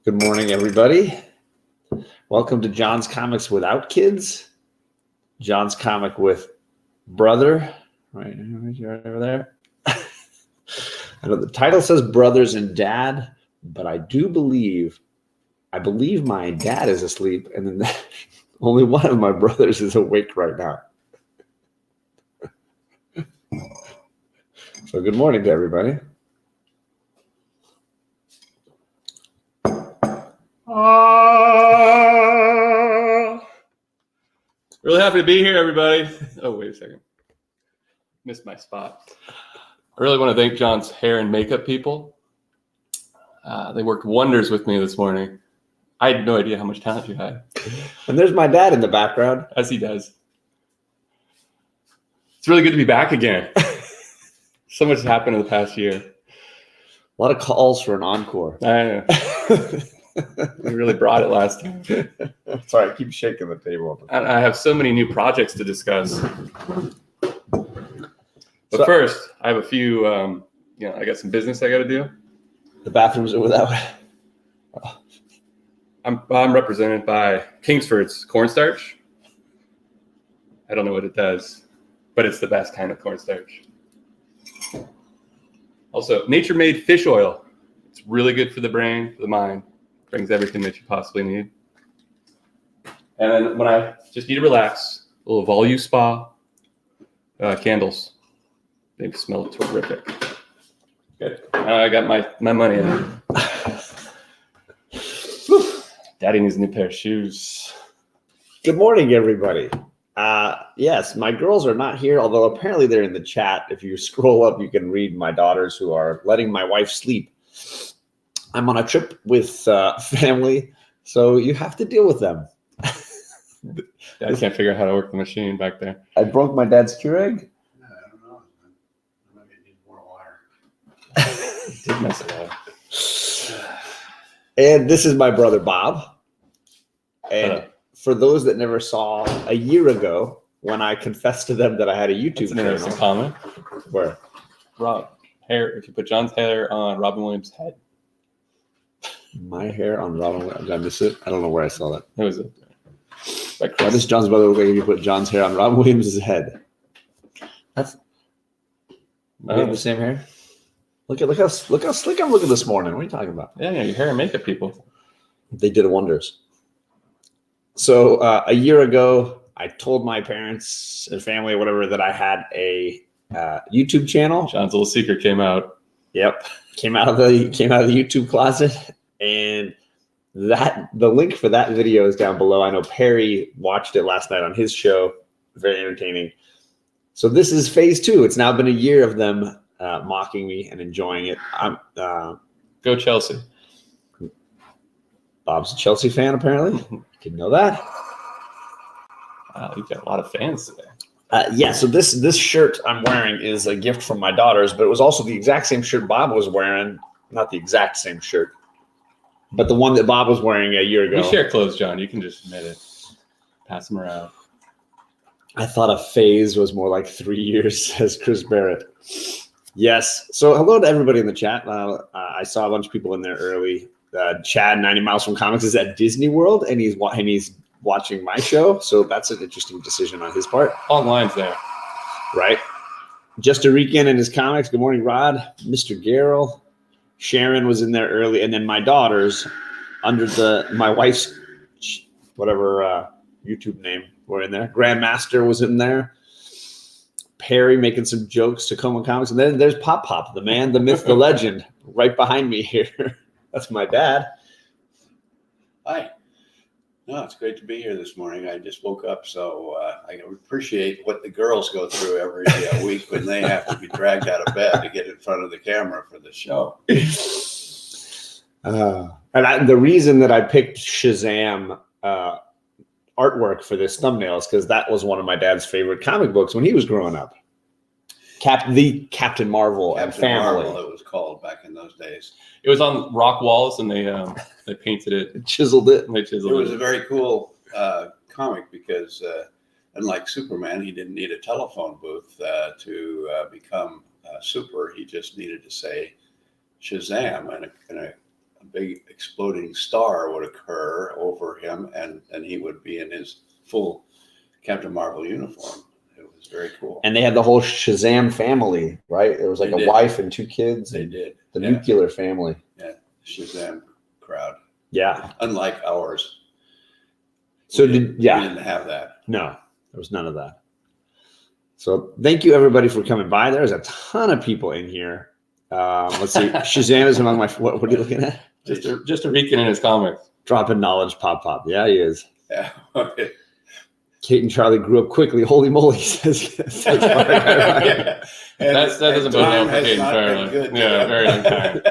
Good morning, everybody. Welcome to John's Comics Without Kids. John's comic with brother. Right over there. I know the title says brothers and dad, but I believe my dad is asleep, and then only one of my brothers is awake right now. So good morning to everybody. Really happy to be here, everybody. Oh, wait a second. Missed my spot. I really want to thank John's hair and makeup people. They worked wonders with me this morning. I had no idea how much talent you had. And there's my dad in the background. As he does. It's really good to be back again. So much has happened in the past year. A lot of calls for an encore. I know. We really brought it last time. Sorry, I keep shaking the table. I have so many new projects to discuss. But first, I have a few, I got some business I got to do. The bathrooms are without. I'm represented by Kingsford's cornstarch. I don't know what it does, but it's the best kind of cornstarch. Also, nature-made fish oil. It's really good for the brain, for the mind. Brings everything that you possibly need. And then when I just need to relax, a little Volu Spa candles. They smell terrific. Good. I got my money in. Daddy needs a new pair of shoes. Good morning, everybody. Yes, my girls are not here, although apparently they're in the chat. If you scroll up, you can read my daughters who are letting my wife sleep. I'm on a trip with family, so you have to deal with them. I can't figure out how to work the machine back there. I broke my dad's Keurig. I don't know. I might need more wire. Did mess it up. And this is my brother, Bob. And for those that never saw, a year ago, when I confessed to them that I had a YouTube That's an interesting channel. comment. Where? Hair. If you put John's hair on Robin Williams' head. My hair on Robin. Did I miss it? I don't know where I saw that. That was it. Why does John's brother look like if you put John's hair on Robin Williams' head? That's the same hair. Look how slick I'm looking this morning. What are you talking about? Yeah, your hair and makeup people. They did wonders. So a year ago, I told my parents and family or whatever that I had a YouTube channel. John's little secret came out. Yep, came out of the YouTube closet, and the link for that video is down below. I know Perry watched it last night on his show. Very entertaining. So this is phase 2. It's now been a year of them mocking me and enjoying it. Go Chelsea. Bob's a Chelsea fan, apparently. Didn't know that. You've got a lot of fans today. Yeah, so this shirt I'm wearing is a gift from my daughters, but it was also the exact same shirt Bob was wearing. Not the exact same shirt, but the one that Bob was wearing a year ago. We share clothes, John. You can just admit it. Pass them around. I thought a phase was more like 3 years, says Chris Barrett. Yes. So hello to everybody in the chat. I saw a bunch of people in there early. Chad, 90 Miles from Comics, is at Disney World, and he's watching my show. So that's an interesting decision on his part. Long lines there. Right. Just a weekend in his comics. Good morning, Rod. Mr. Garrell. Sharon was in there early. And then my daughters, under my wife's whatever YouTube name, were in there. Grandmaster was in there. Perry making some jokes to Tacoma Comics. And then there's Pop Pop, the man, the myth, the legend, right behind me here. That's my dad. Hi. No, it's great to be here this morning. I just woke up, so I appreciate what the girls go through every week when they have to be dragged out of bed to get in front of the camera for the show. The reason that I picked Shazam artwork for this thumbnail is because that was one of my dad's favorite comic books when he was growing up. Captain Marvel and Family. Marvel, it was called back in those days. It was on rock walls, and they painted it, chiseled it. It was a very cool comic because, unlike Superman, he didn't need a telephone booth to become super. He just needed to say Shazam, and a big exploding star would occur over him, and he would be in his full Captain Marvel uniform. It was very cool. And they had the whole Shazam family, right? There was like They a did. wife and 2 kids. They And did. the Yeah. nuclear family. Shazam crowd, Yeah. unlike ours. So we did yeah. didn't have that. No, there was none of that. So thank you everybody for coming by. There's a ton of people in here. Let's see. Shazam is among my. What are you looking at? Just a Rican in his comics. Dropping knowledge, pop. Yeah, he is. Yeah. Okay. Kate and Charlie grew up quickly. Holy moly! Says And- That doesn't and bode well Tom for has Kate and not been Charlie. good to Yeah, them. very unkind.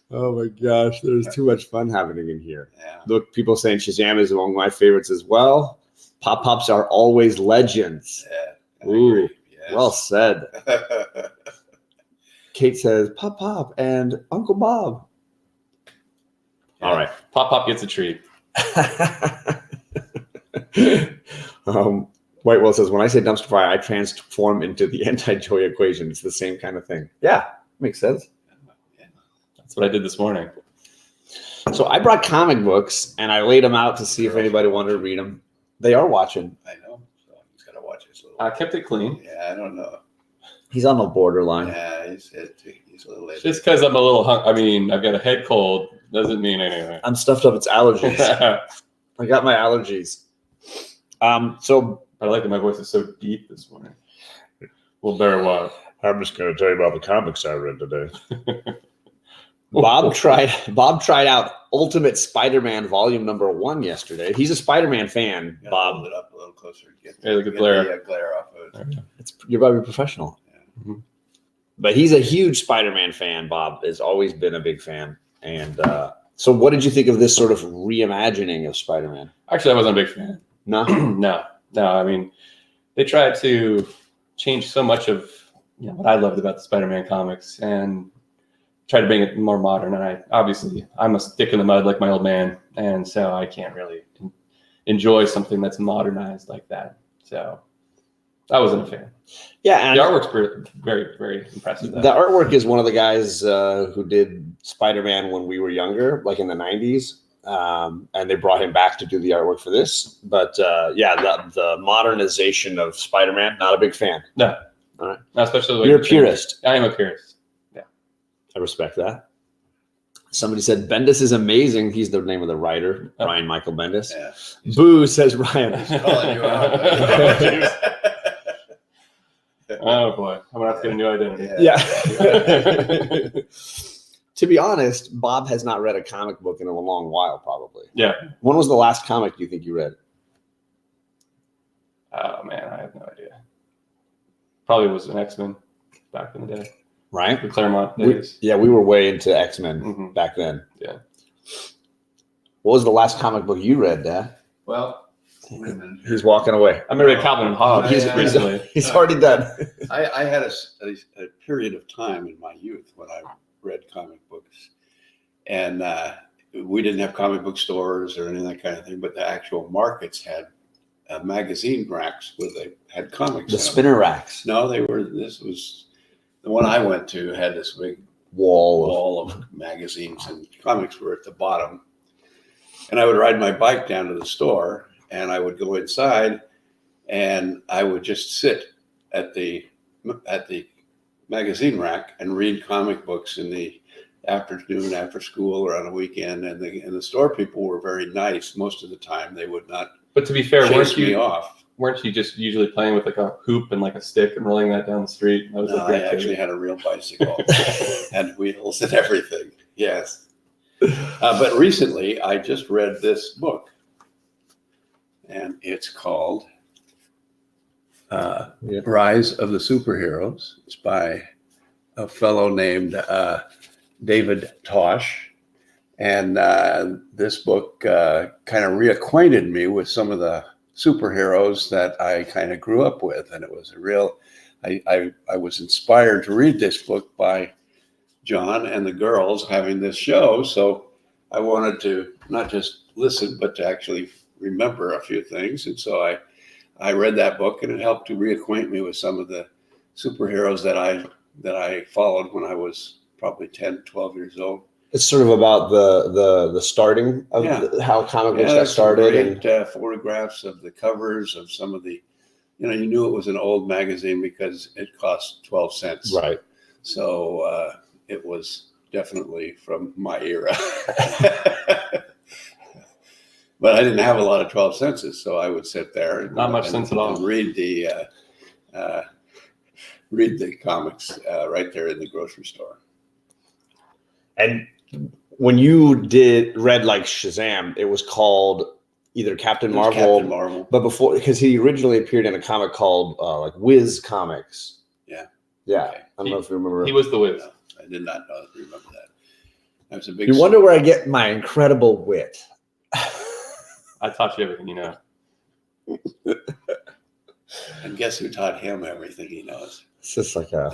Oh my gosh, there's too much fun happening in here. Yeah. Look, people saying Shazam is among my favorites as well. Pop pops are always legends. Yeah. I Ooh, agree. Yes. well said. Kate says Pop Pop and Uncle Bob. All right. Pop gets a treat. Whitewell says, when I say dumpster fire, I transform into the anti-joy equation. It's the same kind of thing. Yeah, makes sense. That's what I did this morning. So I brought comic books and I laid them out to see if anybody wanted to read them. They are watching. I know. So he's got to watch his little. I kept it clean. Yeah, I don't know. He's on the borderline. Yeah, he's a little late. Just because I'm a little I've got a head cold doesn't mean anything. I'm stuffed up. It's allergies. I got my allergies. So I like that my voice is so deep this morning. Well, bear what? I'm just going to tell you about the comics I read today. Bob tried out Ultimate Spider-Man Volume Number 1 yesterday. He's a Spider-Man fan, Gotta Bob. hold it up a little closer to get, Hey, look at get glare. the glare off of it. You're probably professional. Yeah. Mhm. But he's a huge Spider-Man fan. Bob has always been a big fan. And so what did you think of this sort of reimagining of Spider-Man? Actually, I wasn't a big fan. No? No. I mean, they tried to change so much of what I loved about the Spider-Man comics and try to bring it more modern. And I'm a stick in the mud like my old man, and so I can't really enjoy something that's modernized like that. So I wasn't a fan. Yeah, The and artwork's very, very impressive. the artwork is one of the guys who did Spider-Man when we were younger, like in the 90s. And they brought him back to do the artwork for this. But the modernization of Spider-Man, not a big fan. No. All right. Not especially the way You're a they changed it. purist. I am a purist. I respect that. Somebody said Bendis is amazing. He's the name of the writer, Oh. Ryan Michael Bendis. Yeah. Boo, says Ryan. Calling you out. Oh boy, I'm gonna have to get a new identity. Yeah. To be honest, Bob has not read a comic book in a long while, probably. Yeah. When was the last comic you think you read? Oh man, I have no idea. Probably was an X-Men back in the day, Right? the Claremont We days. were way into X-Men Mhm. back then. Yeah. What was the last comic book you read, Dad? Well, He's walking away. I remember Calvin and Hobbes He's- recently. He's already done. I had a period of time in my youth when I read comic books, and we didn't have comic book stores or any of that kind of thing, but the actual markets had magazine racks where they had comics. The in them. spinner racks. No, this was the one I went to had this big Wall. wall of magazines, and comics were at the bottom. And I would ride my bike down to the store, and I would go inside, and I would just sit at the magazine rack and read comic books in the afternoon after school or on a weekend. And the store people were very nice most of the time. They would not But to be fair, chase me off. weren't you just usually playing with like a hoop and like a stick and rolling that down the street? That was No, like I great actually too. had a real bicycle and wheels and everything. Yes. But recently, I just read this book, and it's called Rise of the Superheroes. It's by a fellow named David Tosh. And this book kind of reacquainted me with some of the superheroes that I kind of grew up with. And it was a real, I was inspired to read this book by John and the girls having this show. So I wanted to not just listen, but to actually remember a few things. And so I read that book, and it helped to reacquaint me with some of the superheroes that I followed when I was probably 10, 12 years old. It's sort of about the starting of how comic books got started, and photographs of the covers of some of the, you knew it was an old magazine because it cost 12 cents. Right. So it was definitely from my era. But I didn't have a lot of 12 cents, so I would sit there and Not much sense at all. and read the comics right there in the grocery store. And when you read like Shazam, it was called either Captain Marvel, but before, because he originally appeared in a comic called like Wiz Comics. Yeah. I don't know if you remember. He was the Wiz. No, I did not remember that. That was a big. You wonder where I get my incredible wit. I taught you everything you know. And guess who taught him everything he knows? It's just like a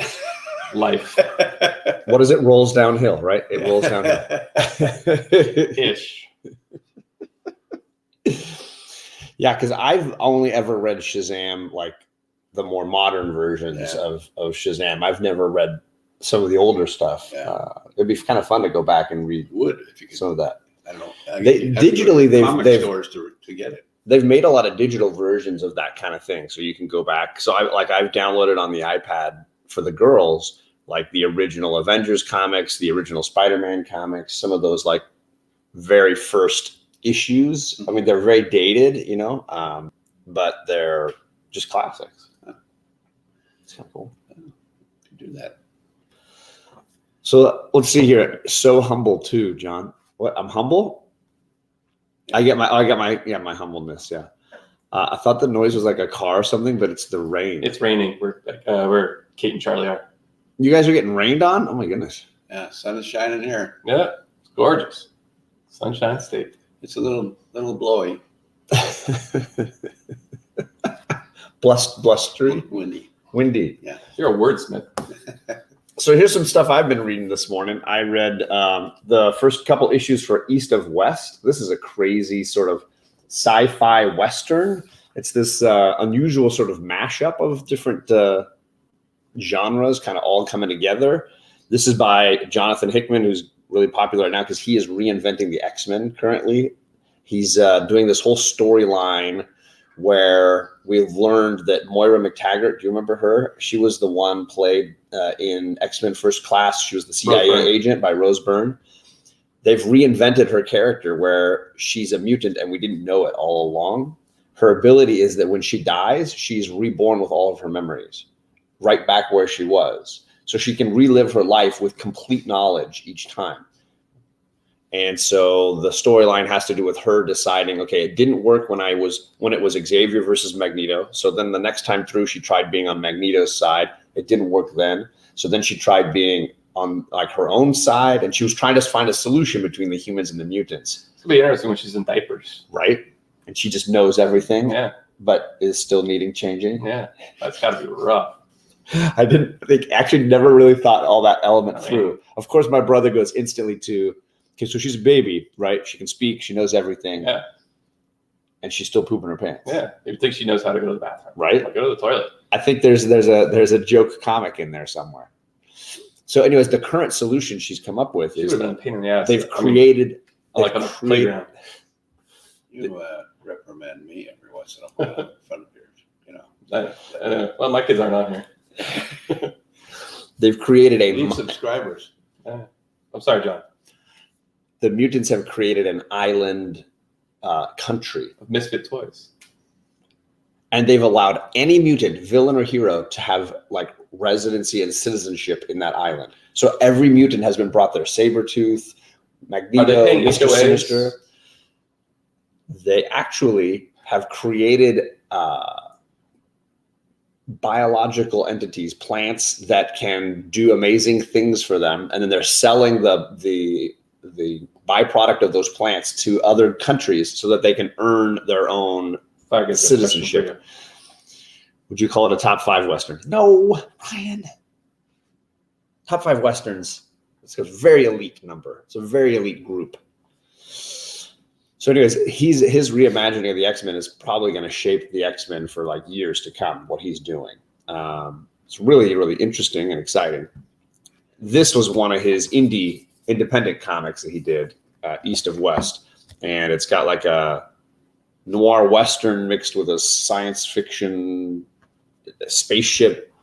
Life. what is it? Rolls downhill, right? It rolls downhill. Ish. Yeah, because I've only ever read Shazam, like the more modern versions of Shazam. I've never read some of the older stuff. Yeah. It'd be kind of fun to go back and read if you could. some of that. I don't know. Digitally, they've stores to get it. They've made a lot of digital versions of that kind of thing, so you can go back. So I've downloaded on the iPad for the girls, like the original Avengers comics, the original Spider-Man comics, some of those like very first issues. I mean, they're very dated, but they're just classics. It's kind of cool to do that. So let's see here. So humble too, John. What? I'm humble. I get my humbleness. Yeah. I thought the noise was like a car or something, but it's the rain. It's raining. Where Kate and Charlie are. You guys are getting rained on? Oh my goodness. Yeah, sun is shining here. Yeah, it's gorgeous. Sunshine State. It's a little blowy. Blustery. Windy. Yeah. You're a wordsmith. So here's some stuff I've been reading this morning. I read the first couple issues for East of West. This is a crazy sort of sci-fi Western. It's this unusual sort of mashup of different genres kind of all coming together. This is by Jonathan Hickman, who's really popular right now because he is reinventing the X-Men currently. He's doing this whole storyline where we've learned that Moira McTaggart, do you remember her? She was the one played in X-Men First Class. She was the CIA agent by Rose Byrne. They've reinvented her character where she's a mutant and we didn't know it all along. Her ability is that when she dies, she's reborn with all of her memories, right back where she was. So she can relive her life with complete knowledge each time. And so the storyline has to do with her deciding, okay, it didn't work when it was Xavier versus Magneto. So then the next time through, she tried being on Magneto's side. It didn't work then. So then she tried being on like her own side, and she was trying to find a solution between the humans and the mutants. It's gonna be interesting when she's in diapers, right? And she just knows everything, but is still needing changing. Yeah, that's got to be rough. I actually never really thought all that element through. Of course, my brother goes instantly to, okay, so she's a baby, right? She can speak, she knows everything. Yeah. And she's still pooping her pants. Yeah. You think she knows how to go to the bathroom. Right? Like, go to the toilet. I think there's a joke comic in there somewhere. So anyways, the current solution she's come up with is a pain in the ass. They've created like on the playground. You reprimand me every once in a while in front of yours, I know. Well, my kids aren't on here. They've created subscribers. I'm sorry, John. The mutants have created an island country of misfit toys. And they've allowed any mutant, villain or hero, to have like residency and citizenship in that island. So every mutant has been brought there. Sabretooth, Magneto, Mr. Sinister. They actually have created biological entities, plants that can do amazing things for them, and then they're selling the byproduct of those plants to other countries so that they can earn their own citizenship. Would you call it a top 5 Western? No, Ryan. Top 5 Westerns. It's a very elite number. It's a very elite group. So anyways, his reimagining of the X-Men is probably going to shape the X-Men for like years to come, what he's doing. It's really, really interesting and exciting. This was one of his indie independent comics that he did, East of West, and it's got like a noir western mixed with a science fiction spaceship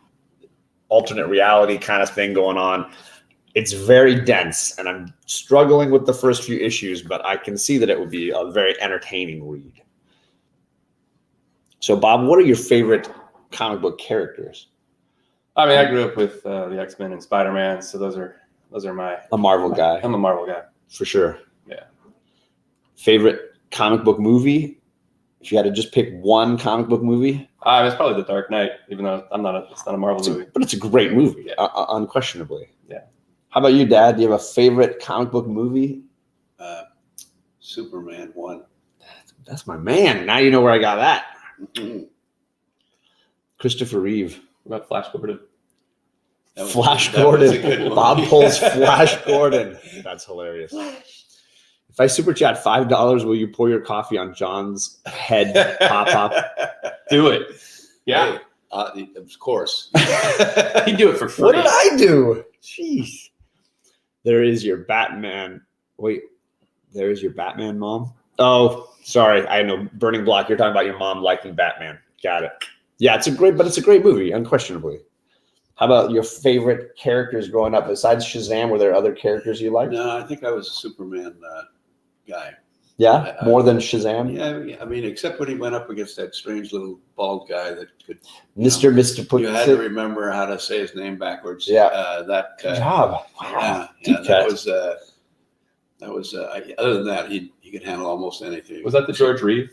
alternate reality kind of thing going on. It's very dense, and I'm struggling with the first few issues, but I can see that it would be a very entertaining read. So, Bob, what are your favorite comic book characters? I mean, I grew up with the X-Men and Spider-Man, so those are my. A Marvel guy, I'm a Marvel guy for sure. Yeah. Favorite comic book movie? If you had to just pick one comic book movie, It's probably The Dark Knight, even though it's not a Marvel movie. but it's a great movie, Yeah. Unquestionably. Yeah. How about you, Dad? Do you have a favorite comic book movie? Superman 1. That's my man. Now you know where I got that. Mhm. Christopher Reeve. What about Flash Gordon? That was- Flash that was a Gordon. good one. Bob pulls Flash Gordon. That's hilarious. If I super chat $5, will you pour your coffee on John's head? Pop. Do it. Yeah. Hey, of course. He'd do it for free. What did I do? Jeez. There is your Batman. Wait, there is your Batman mom. Oh, sorry. I know Burning Block. You're talking about your mom liking Batman. Got it. Yeah, it's a great movie, unquestionably. How about your favorite characters growing up? Besides Shazam, were there other characters you liked? No, I think I was a Superman guy. Yeah, more than Shazam. Yeah, I mean, except when he went up against that strange little bald guy that could. Mr. You had to remember how to say his name backwards. Yeah. That. Job. Wow. Yeah, Deep that cut. was. Other than that, he could handle almost anything. Was that the George Reeve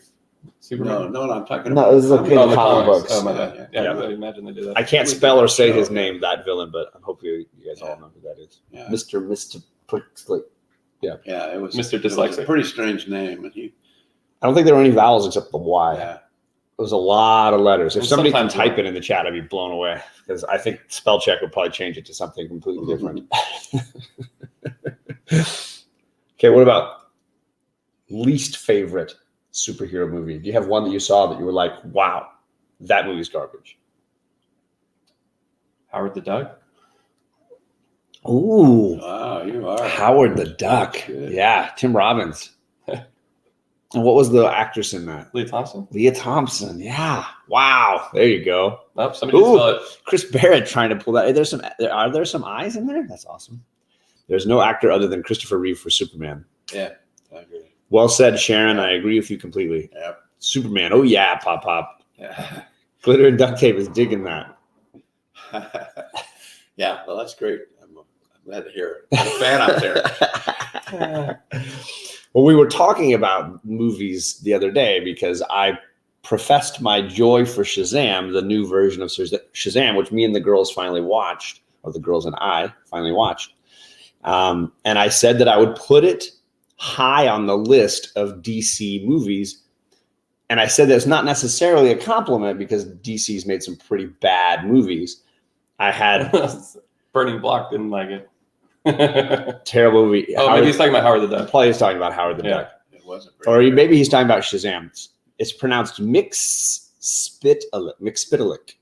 Superman? No, I'm talking No, about. this is a comic kid Oh, the comic comics. books. Oh, my Yeah, bad. yeah. Yeah, I imagine they did that. I can't spell or say his name, that villain, but hopefully you guys all know who that is. Yeah. Mr. Pixley. Yeah, it was Mr. It was Dyslexic. a pretty strange name, and he. I don't think there were any vowels except the Y. Yeah. It was a lot of letters. If And somebody can sometimes type it in the chat, I'd be blown away because I think spell check would probably change it to something completely different. Okay, what about least favorite superhero movie? Do you have one that you saw that you were like, wow, that movie's garbage? Howard the Duck. Ooh, Wow, you are Howard the Duck. Good. Yeah, Tim Robbins. And what was the actress in that? Leah Thompson. Leah Thompson. Yeah. Wow. There you go. Oh, somebody did Ooh. spell it. Chris Barrett trying to pull that. Are there some eyes in there? That's awesome. There's no actor other than Christopher Reeve for Superman. Yeah, I agree. Well said, Sharon. I agree with you completely. Yep. Superman. Oh yeah, pop. Yeah. Glitter and duct tape is digging that. Yeah, well, that's great. I'm glad to hear it. I'm a fan out there. Well, we were talking about movies the other day because I professed my joy for Shazam, the new version of Shazam, which me and the girls finally watched, or the girls and I finally watched. And I said that I would put it high on the list of DC movies. And I said that's not necessarily a compliment because DC's made some pretty bad movies. I had Burning Block didn't like it. terrible movie. Oh, maybe he's talking about Howard the Duck. Probably he's talking about Howard the Yeah. Duck. It wasn't. Or maybe he's talking about Shazam. It's pronounced Mixpitalik.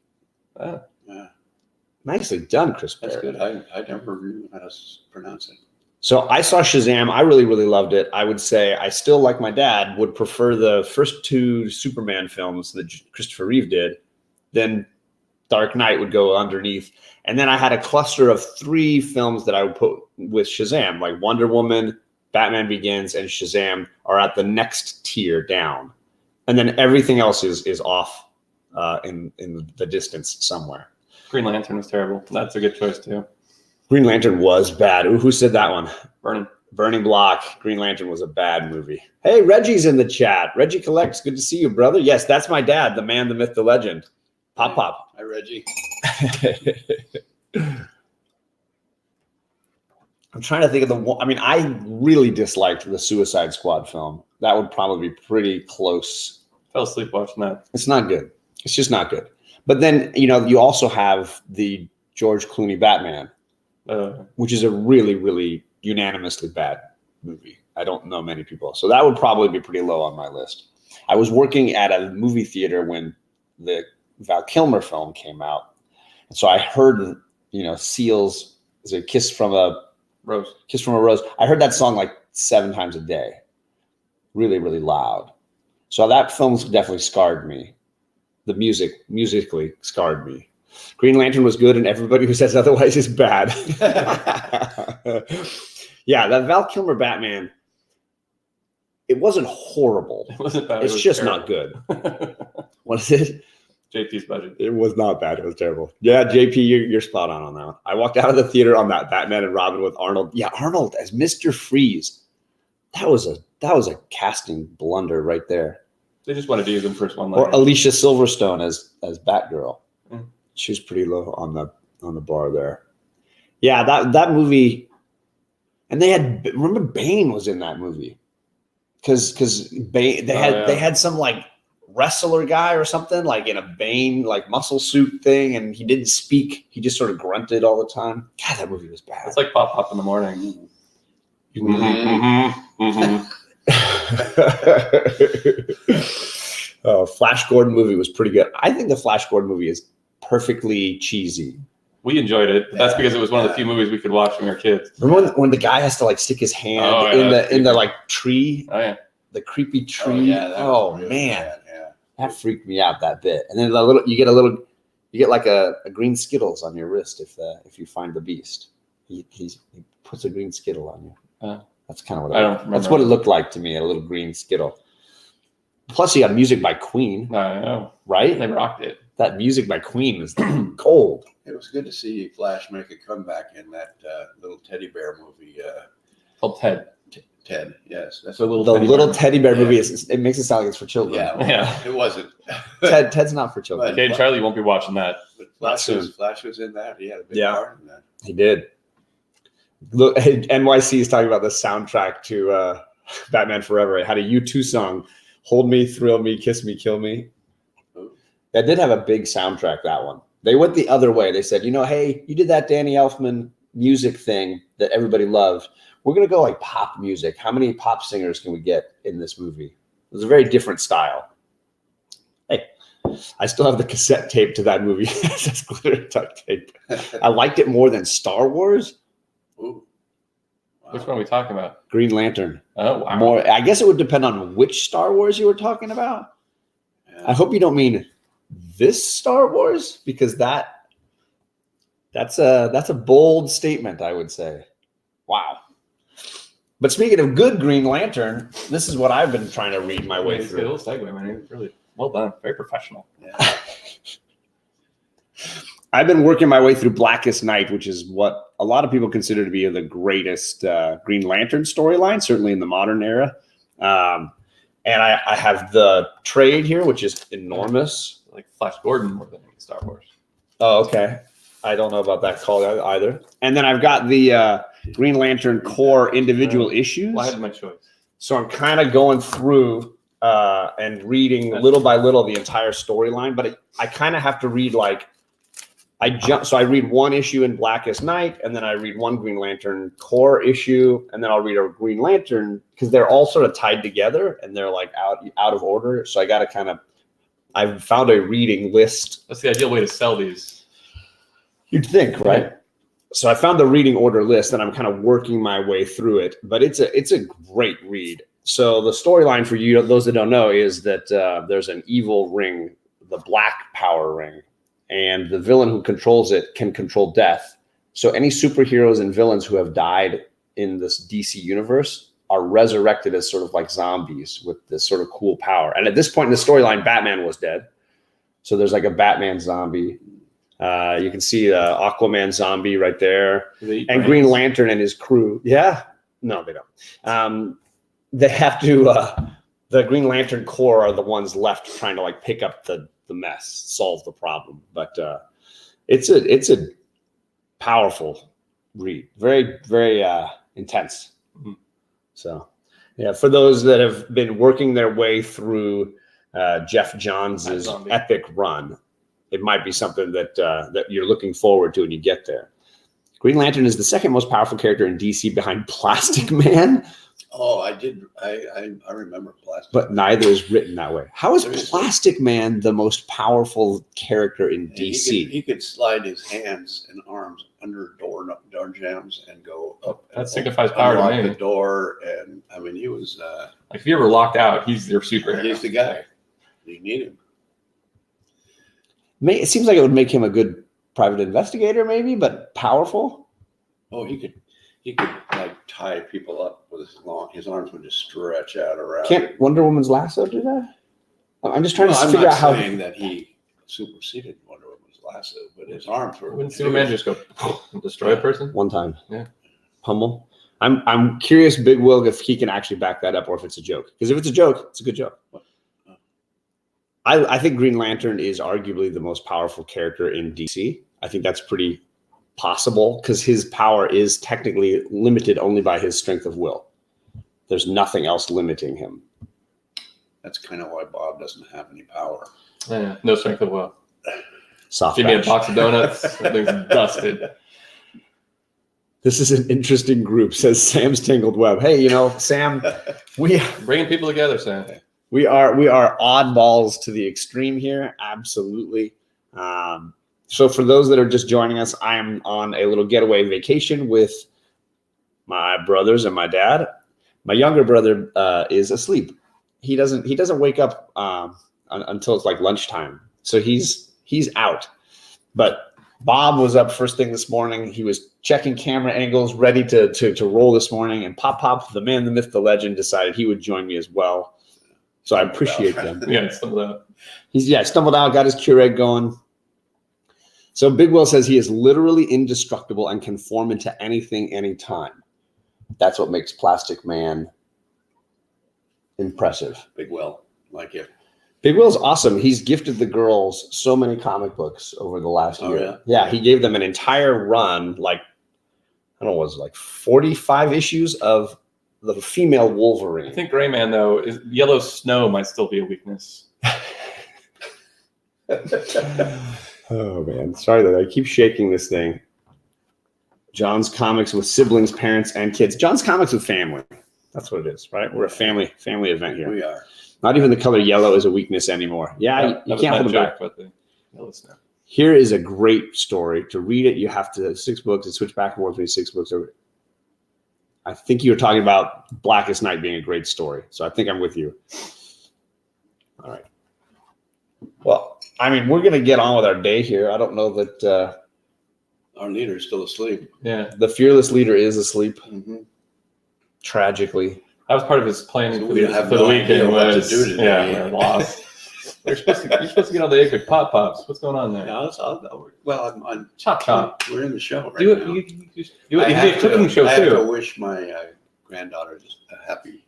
Oh, Yeah, Nicely done, Chris that's Barrett. good. I never knew how to pronounce it. So I saw Shazam. I really, really loved it. I would say I still, like my dad, would prefer the first two Superman films that Christopher Reeve did. Then Dark Knight would go underneath. And then I had a cluster of 3 films that I would put with Shazam, like Wonder Woman, Batman Begins, and Shazam are at the next tier down. And then everything else is off in the distance somewhere. Green Lantern was terrible. That's a good choice too. Green Lantern was bad. Ooh, who said that one? Burning Block. Green Lantern was a bad movie. Hey, Reggie's in the chat. Reggie Collects. Good to see you, brother. Yes, that's my dad, the man, the myth, the legend. Pop. Hi, Reggie. I'm trying to think of the one. I mean, I really disliked the Suicide Squad film. That would probably be pretty close. Fell asleep watching that. It's not good. It's just not good. But then, you also have the George Clooney Batman, which is a really, really unanimously bad movie. I don't know many people. So that would probably be pretty low on my list. I was working at a movie theater when the Val Kilmer film came out. And so I heard, Seals is a kiss from a Rose. Kiss from a Rose. I heard that song like 7 times a day. Really, really loud. So that film's definitely scarred me. The musically scarred me. Green Lantern was good, and everybody who says otherwise is bad. Yeah, that Val Kilmer Batman, it wasn't horrible. It wasn't bad. It's just not good. What is it? JP's budget. It was not bad. It was terrible. Yeah, JP, you're spot on that one. I walked out of the theater on that Batman and Robin with Arnold. Yeah, Arnold as Mr. Freeze. That was a casting blunder right there. They just wanted to use him first one. Or Alicia Silverstone as Batgirl. Mm. She was pretty low on the bar there. Yeah, that movie. And they had, remember Bane was in that movie. Because Bane, they had some like wrestler guy or something like in a Bane like muscle suit thing, and he didn't speak. He just sort of grunted all the time. God, that movie was bad. It's like Pop in the morning. Oh, Flash Gordon movie was pretty good. I think the Flash Gordon movie is perfectly cheesy. We enjoyed it, but that's because it was one of the few movies we could watch when we were kids. Remember when the guy has to like stick his hand in the like tree? Oh yeah, the creepy tree. Oh, yeah, that was really man, bad, yeah. That freaked me out that bit. And then you get like a green Skittles on your wrist if you find the beast. He puts a green Skittle on you. That's kind of what that's what it looked like to me. A little green Skittle. Plus, you got music by Queen. I know, right? They rocked it. That music by Queen was gold. It was good to see Flash make a comeback in that little teddy bear movie. Called Ted. Ted, yes, that's The little teddy bear movie. It makes it sound like it's for children. Yeah, it wasn't. Ted's not for children. Okay, and Charlie won't be watching that. But Flash was in that. He had a big part in that. He did. Look, NYC is talking about the soundtrack to Batman Forever. It had a U2 song, "Hold Me, Thrill Me, Kiss Me, Kill Me." That did have a big soundtrack, that one. They went the other way. They said, hey, you did that Danny Elfman music thing that everybody loved. We're going to go like pop music. How many pop singers can we get in this movie? It was a very different style. Hey, I still have the cassette tape to that movie. That's glitter duct tape. I liked it more than Star Wars. Ooh. Wow. Which one are we talking about? Green Lantern. Oh, wow. More. I guess it would depend on which Star Wars you were talking about. Yeah. I hope you don't mean this Star Wars, because that's a bold statement, I would say. Wow. But speaking of good Green Lantern, this is what I've been trying to read my way through. A little segue, man. Really well done. Very professional. Yeah. I've been working my way through Blackest Night, which is what a lot of people consider to be the greatest Green Lantern storyline, certainly in the modern era. And I have the trade here, which is enormous. Like Flash Gordon more than Star Wars. Oh, okay. I don't know about that call either. And then I've got the Green Lantern core individual issues. Well, I had my choice. So I'm kind of going through and reading little by little the entire storyline, but I kind of have to read so I read one issue in Blackest Night, and then I read one Green Lantern core issue, and then I'll read a Green Lantern, because they're all sort of tied together and they're like out of order. So I got to I've found a reading list. That's the ideal way to sell these. You'd think, right? Yeah. So I found the reading order list, and I'm kind of working my way through it, but it's a great read. So the storyline for you, those that don't know, is that there's an evil ring, the Black Power Ring, and the villain who controls it can control death. So any superheroes and villains who have died in this DC universe are resurrected as sort of like zombies with this sort of cool power. And at this point in the storyline, Batman was dead. So there's like a Batman zombie. You can see the Aquaman zombie right there. And Green Lantern and his crew. Yeah. No, they don't. They have to, the Green Lantern Corps are the ones left trying to like pick up the mess, solve the problem. But it's a powerful read. Very, very intense. Mm-hmm. So, yeah, for those that have been working their way through Jeff Johns' epic run, it might be something that you're looking forward to when you get there. Green Lantern is the second most powerful character in DC behind Plastic Man. Oh, I did. I remember Plastic. but neither is written that way. How is Seriously? Plastic Man the most powerful character in And DC? He could slide his hands and arms under door jambs and go up. That signifies power to unlock me. the door, and I mean, he was. Like if you're ever locked out, he's your superhero. He's the guy. You need him. It seems like it would make him a good private investigator, maybe, but powerful. Oh, he could like tie people up with his arms would just stretch out around. Can't Wonder Woman's lasso do that? I'm just trying to I'm figure not out how. saying that he superseded Wonder Woman's lasso, but his arms were. Wouldn't Superman just go and destroy a person? One time. Yeah. Pummel. I'm curious, Big Will, if he can actually back that up or if it's a joke. Because if it's a joke, it's a good joke. I think Green Lantern is arguably the most powerful character in DC. I think that's pretty possible because his power is technically limited only by his strength of will. There's nothing else limiting him. That's kind of why Bob doesn't have any power. Yeah, no strength of will. Soft Give me a patch. box of donuts. That thing's dusted. This is an interesting group, says Sam's Tangled Web. Hey, Sam, we Bringing people together, Sam. We are oddballs to the extreme here, absolutely. So for those that are just joining us, I am on a little getaway vacation with my brothers and my dad. My younger brother is asleep. He doesn't wake up until it's like lunchtime, so he's out. But Bob was up first thing this morning. He was checking camera angles, ready to roll this morning. And Pop, the man, the myth, the legend, decided he would join me as well. So I appreciate them. Yeah, stumbled out. He's stumbled out, got his Keurig going. So Big Will says he is literally indestructible and can form into anything, anytime. That's what makes Plastic Man impressive. Big Will, like you. Big Will's awesome. He's gifted the girls so many comic books over the last Oh, year. Yeah, he gave them an entire run, like, I don't know, was it like 45 issues of the female Wolverine. I think Gray Man, though, yellow snow might still be a weakness. Oh, man. Sorry that I keep shaking this thing. John's Comics with siblings, parents, and kids. John's Comics with family. That's what it is, right? We're a family event here. We are. Not even the color yellow is a weakness anymore. Yeah, you can't hold it back. But the yellow snow. Here is a great story. To read it, you have to 6 books and switch back and forth between 6 books. I think you were talking about Blackest Night being a great story. So I think I'm with you. All right. Well, I mean, we're going to get on with our day here. I don't know that Our leader is still asleep. Yeah, the fearless leader is asleep, Mm-hmm. tragically. that was part of his planning So for we the, have for the no idea weekend. what to Was, do today. Yeah, lost. You're supposed to get on the egg with Pop Pops. What's going on there? Yeah, I'm on. Chop chop. We're in the show right Do it. now. You do it. You a cooking show I have to too. wish my granddaughters a happy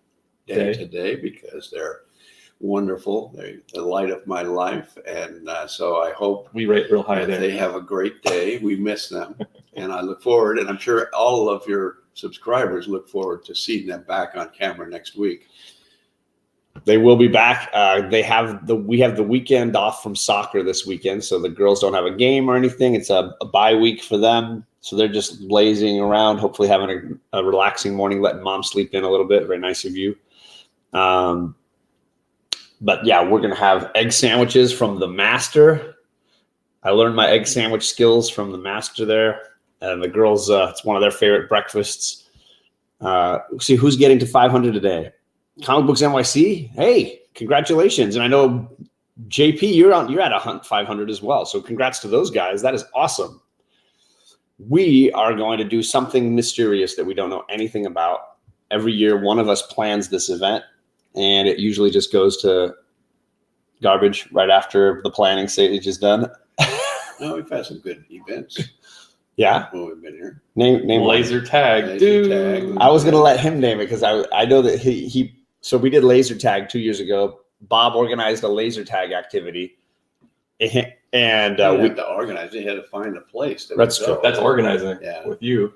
day Day. today because they're wonderful. They're the light of my life, and so I hope We rate real high that there. they have a great day. We miss them, and I look forward, and I'm sure all of your subscribers look forward to seeing them back on camera next week. They will be back. We have the weekend off from soccer this weekend, so the girls don't have a game or anything. It's a bye week for them, so they're just lazing around, hopefully having a relaxing morning, letting mom sleep in a little bit. Very nice of you. But yeah, we're gonna have egg sandwiches from the master. I learned my egg sandwich skills from the master there, and the girls. It's one of their favorite breakfasts. See who's getting to 500 a day. Comic Books NYC, hey, congratulations! And I know JP, you're at a 500 as well. So congrats to those guys. That is awesome. We are going to do something mysterious that we don't know anything about. Every year, one of us plans this event, and it usually just goes to garbage right after the planning stage is done. No, we've had some good events Yeah, when we've been here. name one. Laser tag, Laser dude. tag. I was gonna let him name it because I know that he. So we did laser tag 2 years ago. Bob organized a laser tag activity, and We we had to organize. They had to find a place. That That's would go. true. That's organizing Yeah. with you.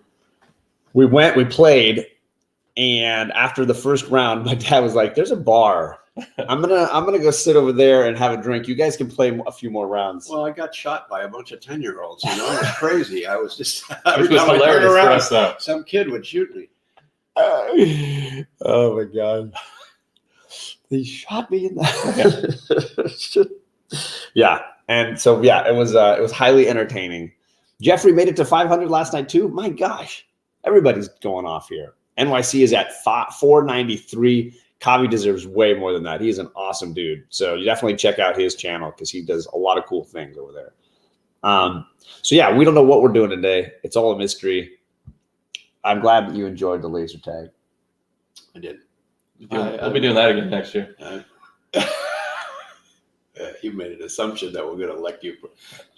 we went, we played, and after the first round, my dad was like, "There's a bar. I'm gonna go sit over there and have a drink. You guys can play a few more rounds." Well, I got shot by a bunch of 10-year-olds. You know, it was crazy. I was just Which every was time I turned hilarious for around, us, though. some kid would shoot me. Oh my god. He shot me in the Yeah. And so yeah, it was highly entertaining. Jeffrey made it to 500 last night too. My gosh. Everybody's going off here. NYC is at 493. Kavi deserves way more than that. He's an awesome dude. So you definitely check out his channel because he does a lot of cool things over there. So yeah, we don't know what we're doing today. It's all a mystery. I'm glad that you enjoyed the laser tag. I did. We'll be doing that again next year. You made an assumption that we're going to elect you.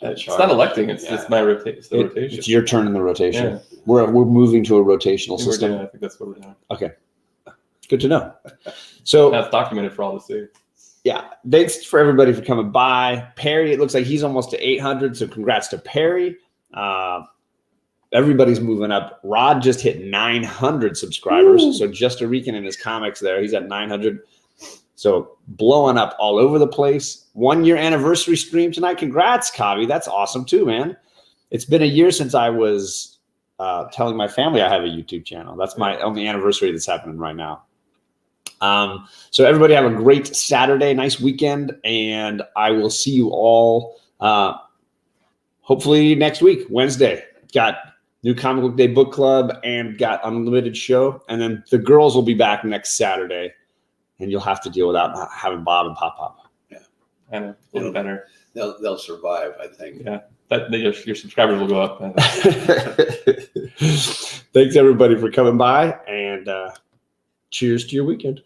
It's not electing. It's just my rotation. It's the rotation. It's your turn in the rotation. Yeah. We're moving to a rotational I think system. I think that's what we're doing. Okay. Good to know. So That's documented for all to see. yeah, thanks for everybody for coming by. Perry, it looks like he's almost to 800. So congrats to Perry. Everybody's moving up. Rod just hit 900 subscribers. Ooh. So just a Rican in his comics there. He's at 900. So blowing up all over the place. 1 year anniversary stream tonight. Congrats, Kavi. That's awesome too, man. It's been a year since I was telling my family I have a YouTube channel. That's my only anniversary that's happening right now. So everybody have a great Saturday, nice weekend, and I will see you all hopefully next week, Wednesday. Got new Comic Book Day book club and got Unlimited show, and then the girls will be back next Saturday, and you'll have to deal without having Bob and Pop. Yeah, I know, a little better. They'll survive, I think. Yeah, your subscribers will go up. Thanks everybody for coming by, and cheers to your weekend.